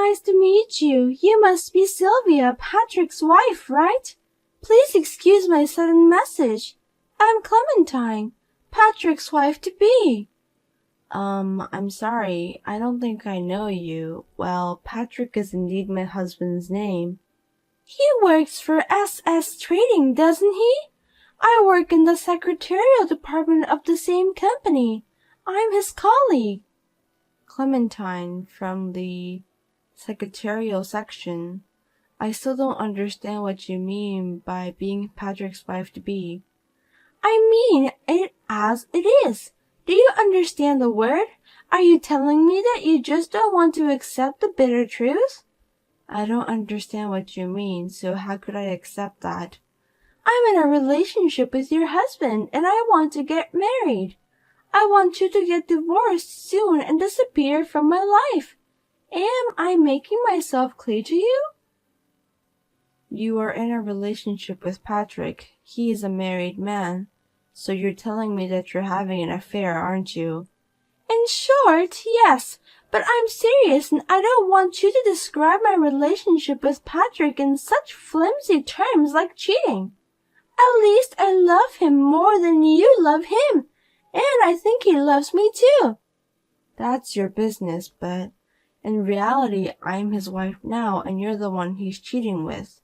nice to meet you. You must be Sylvia, Patrick's wife, right? Please excuse my sudden message. I'm Clementine, Patrick's wife-to-be. I'm sorry. I don't think I know you. Well, Patrick is indeed my husband's name. He works for SS Trading, doesn't he? I work in the secretarial department of the same company. I'm his colleague. Clementine, from the secretarial section. I still don't understand what you mean by being Patrick's wife-to-be. I mean it as it is. Do you understand the word? Are you telling me that you just don't want to accept the bitter truth? I don't understand what you mean, so how could I accept that? I'm in a relationship with your husband, and I want to get married. I want you to get divorced soon and disappear from my life. Am I making myself clear to you? You are in a relationship with Patrick. He is a married man. So you're telling me that you're having an affair, aren't you? In short, yes. But I'm serious, and I don't want you to describe my relationship with Patrick in such flimsy terms like cheating. At least I love him more than you love him, and I think he loves me too. That's your business, but in reality, I'm his wife now, and you're the one he's cheating with.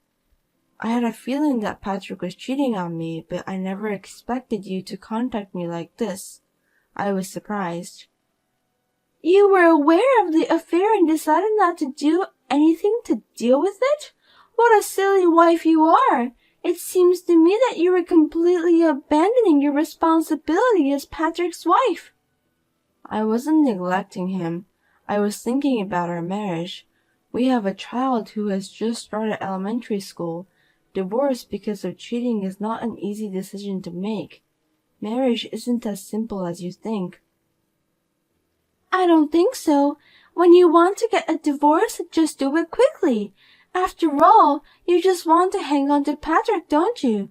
I had a feeling that Patrick was cheating on me, but I never expected you to contact me like this. I was surprised. You were aware of the affair and decided not to do anything to deal with it? What a silly wife you are! It seems to me that you were completely abandoning your responsibility as Patrick's wife. I wasn't neglecting him. I was thinking about our marriage. We have a child who has just started elementary school. Divorce because of cheating is not an easy decision to make. Marriage isn't as simple as you think. I don't think so. When you want to get a divorce, just do it quickly. After all, you just want to hang on to Patrick, don't you?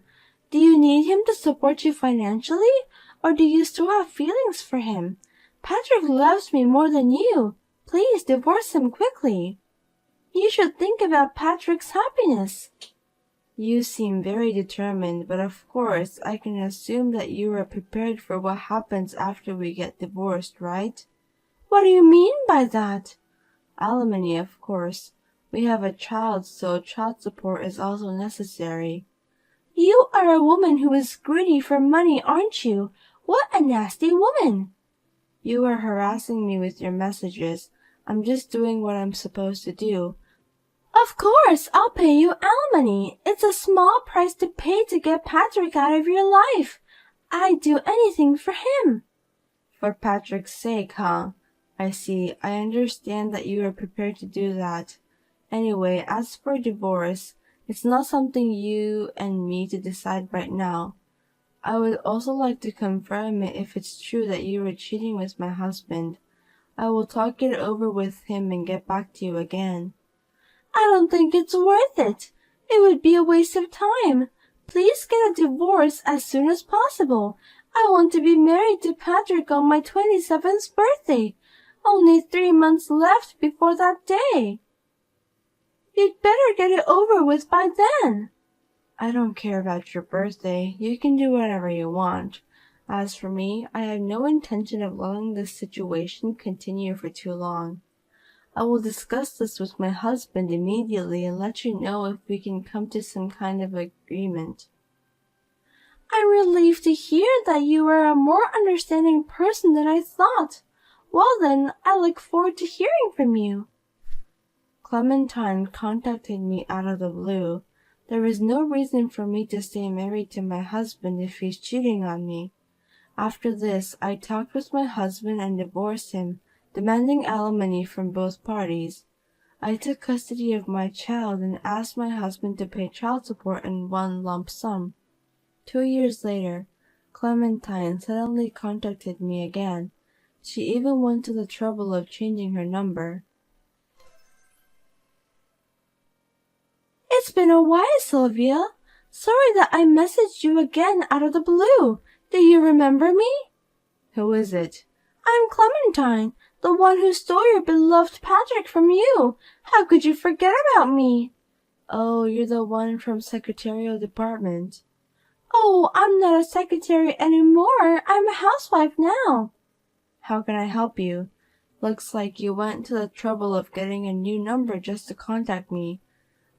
Do you need him to support you financially, or do you still have feelings for him? Patrick loves me more than you. Please divorce him quickly. You should think about Patrick's happiness. You seem very determined, but of course I can assume that you are prepared for what happens after we get divorced, right? What do you mean by that? Alimony, of course. We have a child, so child support is also necessary. You are a woman who is greedy for money, aren't you? What a nasty woman! You are harassing me with your messages. I'm just doing what I'm supposed to do. Of course, I'll pay you alimony. It's a small price to pay to get Patrick out of your life. I'd do anything for him. For Patrick's sake, huh? I see. I understand that you are prepared to do that. Anyway, as for divorce, it's not something you and me to decide right now. I would also like to confirm it if it's true that you were cheating with my husband. I will talk it over with him and get back to you again. I don't think it's worth it. It would be a waste of time. Please get a divorce as soon as possible. I want to be married to Patrick on my 27th birthday. Only 3 months left before that day. You'd better get it over with by then. I don't care about your birthday. You can do whatever you want. As for me, I have no intention of letting this situation continue for too long. I will discuss this with my husband immediately and let you know if we can come to some kind of agreement. I'm relieved to hear that you are a more understanding person than I thought. Well then, I look forward to hearing from you. Clementine contacted me out of the blue. There is no reason for me to stay married to my husband if he's cheating on me. After this, I talked with my husband and divorced him, demanding alimony from both parties. I took custody of my child and asked my husband to pay child support in one lump sum. 2 years later, Clementine suddenly contacted me again. She even went to the trouble of changing her number. It's been a while, Sylvia. Sorry that I messaged you again out of the blue. Do you remember me? Who is it? I'm Clementine, the one who stole your beloved Patrick from you. How could you forget about me? Oh, you're the one from Secretarial Department. Oh, I'm not a secretary anymore. I'm a housewife now. How can I help you? Looks like you went to the trouble of getting a new number just to contact me.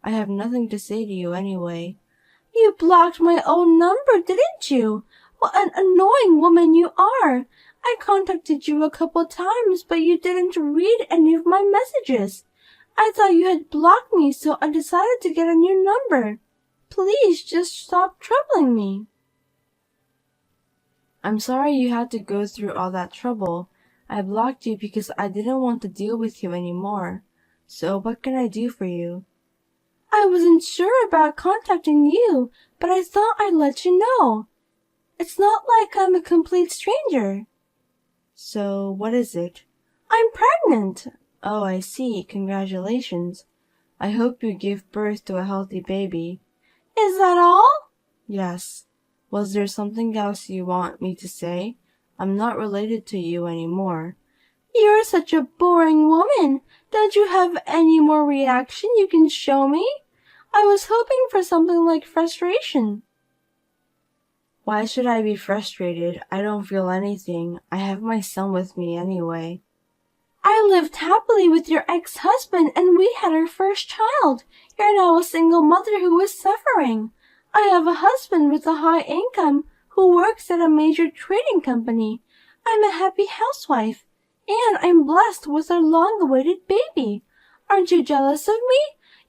I have nothing to say to you anyway. You blocked my own number, didn't you? What an annoying woman you are. I contacted you a couple times, but you didn't read any of my messages. I thought you had blocked me, so I decided to get a new number. Please just stop troubling me. I'm sorry you had to go through all that trouble. I blocked you because I didn't want to deal with you anymore. So what can I do for you? I wasn't sure about contacting you, but I thought I'd let you know. It's not like I'm a complete stranger. So what is it? I'm pregnant. Oh, I see. Congratulations. I hope you give birth to a healthy baby. Is that all? Yes. Was there something else you want me to say? I'm not related to you anymore. You're such a boring woman. Don't you have any more reaction you can show me? I was hoping for something like frustration. Why should I be frustrated? I don't feel anything. I have my son with me anyway. I lived happily with your ex-husband and we had our first child. You're now a single mother who is suffering. I have a husband with a high income who works at a major trading company. I'm a happy housewife, and I'm blessed with a long-awaited baby. Aren't you jealous of me?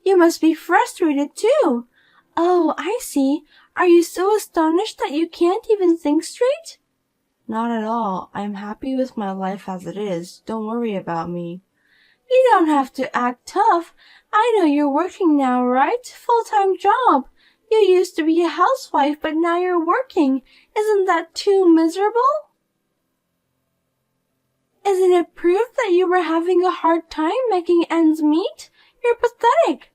You must be frustrated too. Oh, I see. Are you so astonished that you can't even think straight? Not at all. I'm happy with my life as it is. Don't worry about me. You don't have to act tough. I know you're working now, right? Full-time job. You used to be a housewife, but now you're working. Isn't that too miserable? Isn't it proof that you were having a hard time making ends meet? You're pathetic.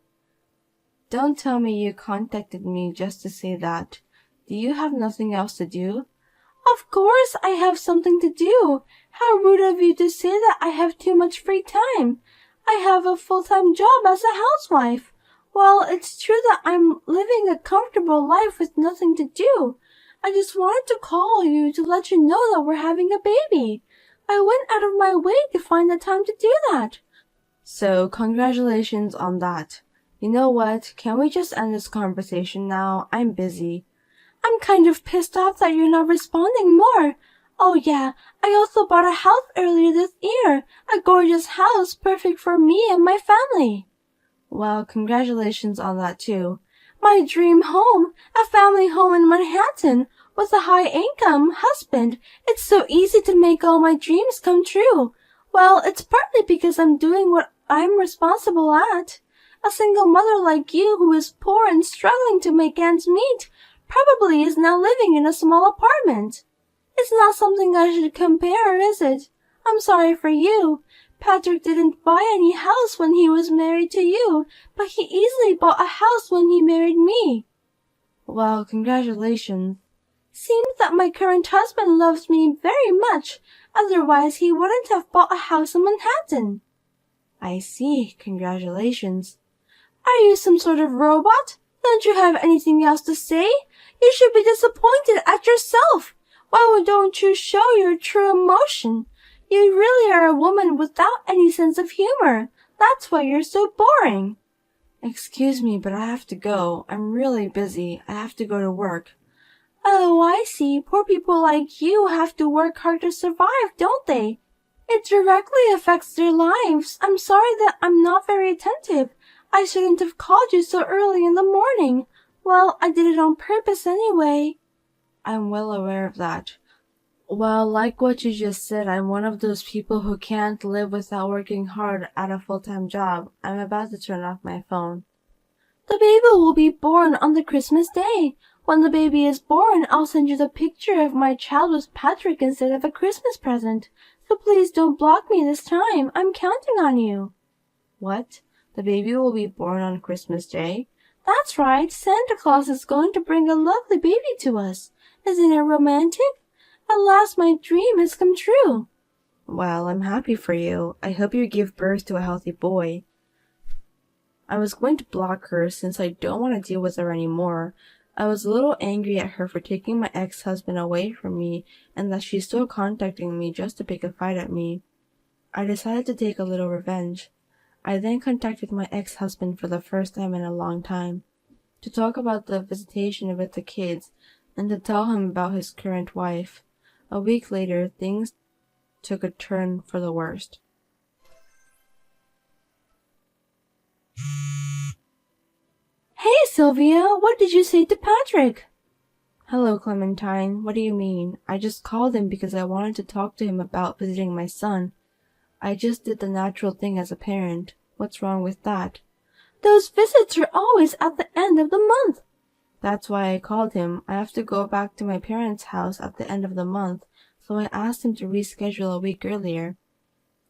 Don't tell me you contacted me just to say that. Do you have nothing else to do? Of course I have something to do. How rude of you to say that I have too much free time. I have a full-time job as a housewife. Well, it's true that I'm living a comfortable life with nothing to do. I just wanted to call you to let you know that we're having a baby. I went out of my way to find the time to do that. So, congratulations on that. You know what? Can we just end this conversation now? I'm busy. I'm kind of pissed off that you're not responding more. Oh yeah, I also bought a house earlier this year. A gorgeous house perfect for me and my family. Well, congratulations on that too. My dream home, a family home in Manhattan, with a high-income husband. It's so easy to make all my dreams come true. Well, it's partly because I'm doing what I'm responsible at. A single mother like you who is poor and struggling to make ends meet probably is now living in a small apartment. It's not something I should compare, is it? I'm sorry for you. Patrick didn't buy any house when he was married to you, but he easily bought a house when he married me. Well, congratulations. Seems that my current husband loves me very much, otherwise he wouldn't have bought a house in Manhattan. I see. Congratulations. Are you some sort of robot? Don't you have anything else to say? You should be disappointed at yourself. Why don't you show your true emotion? You really are a woman without any sense of humor. That's why you're so boring. Excuse me, but I have to go. I'm really busy. I have to go to work. Oh, I see. Poor people like you have to work hard to survive, don't they? It directly affects their lives. I'm sorry that I'm not very attentive. I shouldn't have called you so early in the morning. Well, I did it on purpose anyway. I'm well aware of that. Well, like what you just said, I'm one of those people who can't live without working hard at a full-time job. I'm about to turn off my phone. The baby will be born on the Christmas day. When the baby is born, I'll send you the picture of my child with Patrick instead of a Christmas present. So please don't block me this time. I'm counting on you. What? The baby will be born on Christmas Day? That's right. Santa Claus is going to bring a lovely baby to us. Isn't it romantic? At last my dream has come true. Well, I'm happy for you. I hope you give birth to a healthy boy. I was going to block her since I don't want to deal with her anymore. I was a little angry at her for taking my ex-husband away from me and that she's still contacting me just to pick a fight at me. I decided to take a little revenge. I then contacted my ex-husband for the first time in a long time to talk about the visitation with the kids and to tell him about his current wife. A week later, things took a turn for the worst. Hey, Sylvia, what did you say to Patrick? Hello, Clementine. What do you mean? I just called him because I wanted to talk to him about visiting my son. I just did the natural thing as a parent. What's wrong with that? Those visits are always at the end of the month. That's why I called him. I have to go back to my parents' house at the end of the month, so I asked him to reschedule a week earlier.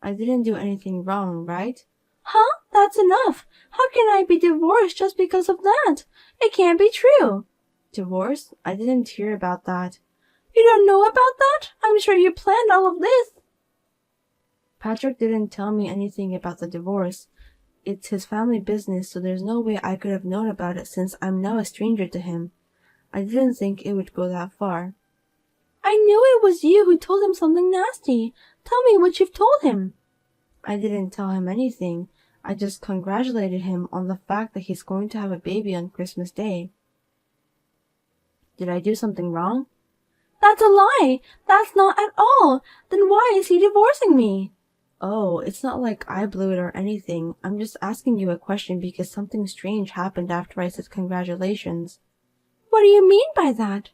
I didn't do anything wrong, right? Huh? That's enough. How can I be divorced just because of that? It can't be true. Divorce? I didn't hear about that. You don't know about that? I'm sure you planned all of this. Patrick didn't tell me anything about the divorce. It's his family business, so there's no way I could have known about it since I'm now a stranger to him. I didn't think it would go that far. I knew it was you who told him something nasty. Tell me what you've told him. I didn't tell him anything. I just congratulated him on the fact that he's going to have a baby on Christmas Day. Did I do something wrong? That's a lie. That's not at all. Then why is he divorcing me? Oh, it's not like I blew it or anything. I'm just asking you a question because something strange happened after I said congratulations. What do you mean by that?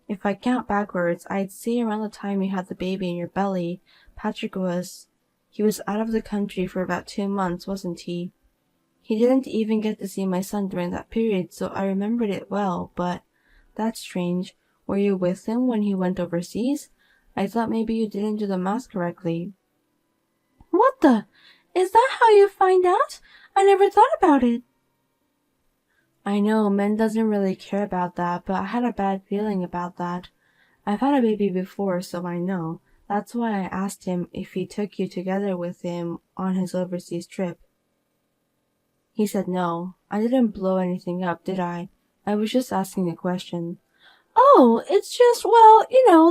If I count backwards, I'd say around the time you had the baby in your belly, Patrick was out of the country for about 2 months, wasn't he? He didn't even get to see my son during that period, so I remembered it well, but that's strange. Were you with him when he went overseas? I thought maybe you didn't do the math correctly. What the? Is that how you find out? I never thought about it. I know, men doesn't really care about that, but I had a bad feeling about that. I've had a baby before, so I know. That's why I asked him if he took you together with him on his overseas trip. He said no. I didn't blow anything up, did I? I was just asking a question. Oh, it's just, well,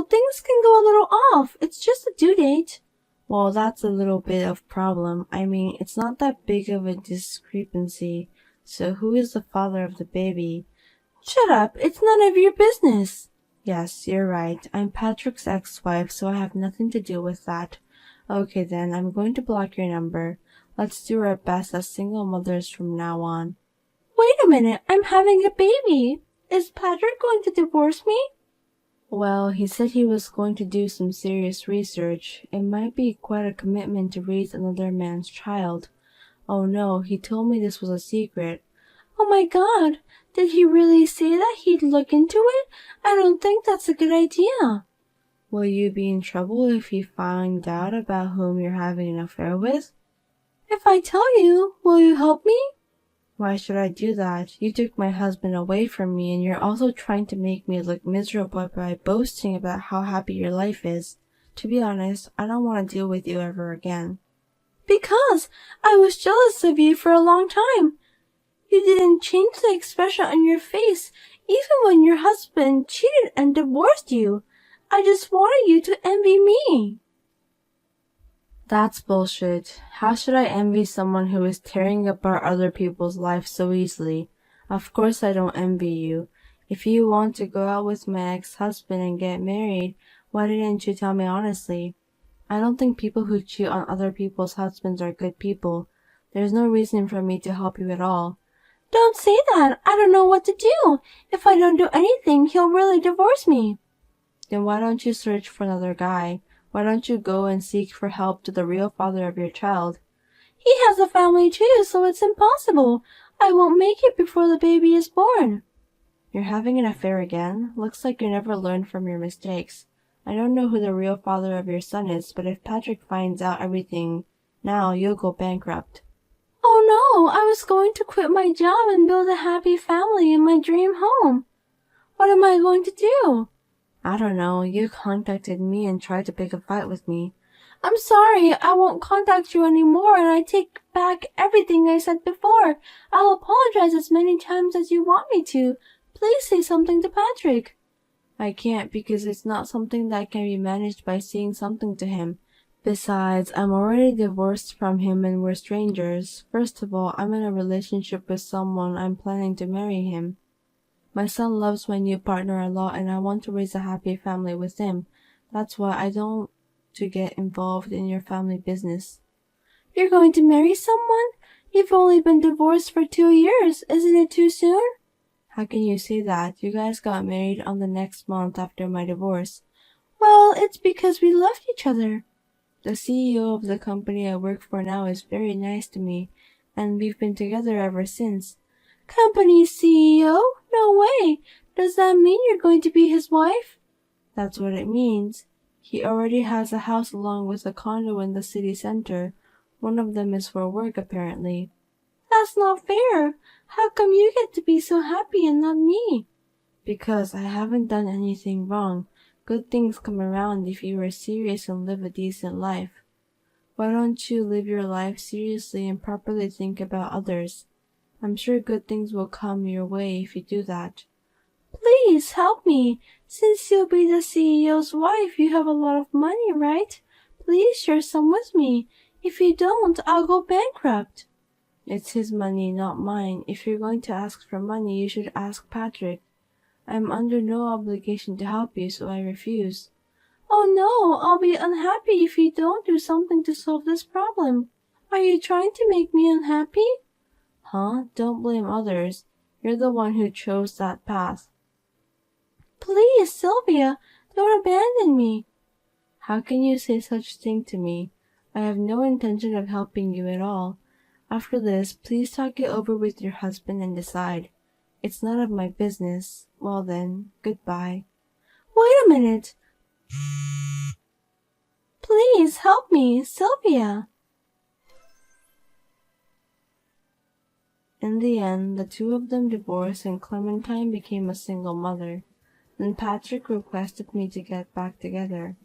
things can go a little off. It's just a due date. Well, that's a little bit of problem. I mean, it's not that big of a discrepancy. So who is the father of the baby? Shut up. It's none of your business. Yes, you're right. I'm Patrick's ex-wife, so I have nothing to do with that. Okay then, I'm going to block your number. Let's do our best as single mothers from now on. Wait a minute. I'm having a baby. Is Patrick going to divorce me? Well, he said he was going to do some serious research. It might be quite a commitment to raise another man's child. Oh no, he told me this was a secret. Oh my God, did he really say that he'd look into it? I don't think that's a good idea. Will you be in trouble if you find out about whom you're having an affair with? If I tell you, will you help me? Why should I do that? You took my husband away from me and you're also trying to make me look miserable by boasting about how happy your life is. To be honest, I don't want to deal with you ever again. Because I was jealous of you for a long time. You didn't change the expression on your face even when your husband cheated and divorced you. I just wanted you to envy me. That's bullshit. How should I envy someone who is tearing apart other people's lives so easily? Of course I don't envy you. If you want to go out with my ex-husband and get married, why didn't you tell me honestly? I don't think people who cheat on other people's husbands are good people. There's no reason for me to help you at all. Don't say that. I don't know what to do. If I don't do anything, he'll really divorce me. Then why don't you search for another guy? Why don't you go and seek for help to the real father of your child? He has a family too, so it's impossible. I won't make it before the baby is born. You're having an affair again? Looks like you never learned from your mistakes. I don't know who the real father of your son is, but if Patrick finds out everything now, you'll go bankrupt. Oh no, I was going to quit my job and build a happy family in my dream home. What am I going to do? I don't know. You contacted me and tried to pick a fight with me. I'm sorry, I won't contact you anymore, and I take back everything I said before. I'll apologize as many times as you want me to. Please say something to Patrick. I can't because it's not something that can be managed by saying something to him. Besides, I'm already divorced from him and we're strangers. First of all, I'm in a relationship with someone I'm planning to marry him. My son loves my new partner a lot and I want to raise a happy family with him. That's why I don't to get involved in your family business. You're going to marry someone? You've only been divorced for 2 years. Isn't it too soon? How can you say that? You guys got married on the next month after my divorce. Well, it's because we loved each other. The CEO of the company I work for now is very nice to me, and we've been together ever since. Company CEO? No way. Does that mean you're going to be his wife? That's what it means. He already has a house along with a condo in the city center. One of them is for work, apparently. That's not fair. How come you get to be so happy and not me? Because I haven't done anything wrong. Good things come around if you are serious and live a decent life. Why don't you live your life seriously and properly think about others? I'm sure good things will come your way if you do that. Please help me. Since you'll be the CEO's wife, you have a lot of money, right? Please share some with me. If you don't, I'll go bankrupt. It's his money, not mine. If you're going to ask for money, you should ask Patrick. I'm under no obligation to help you, so I refuse. Oh no, I'll be unhappy if you don't do something to solve this problem. Are you trying to make me unhappy? Huh? Don't blame others. You're the one who chose that path. Please, Sylvia, don't abandon me. How can you say such thing to me? I have no intention of helping you at all. After this, please talk it over with your husband and decide. It's none of my business. Well then, goodbye. Wait a minute. Please help me, Sylvia. In the end, the two of them divorced and Clementine became a single mother. Then Patrick requested me to get back together.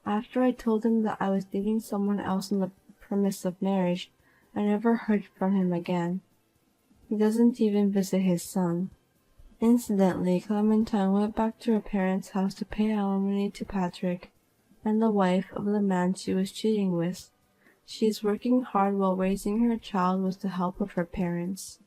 After I told him that I was dating someone else on the premise of marriage, I never heard from him again. He doesn't even visit his son. Incidentally, Clementine went back to her parents' house to pay alimony to Patrick and the wife of the man she was cheating with. She is working hard while raising her child with the help of her parents.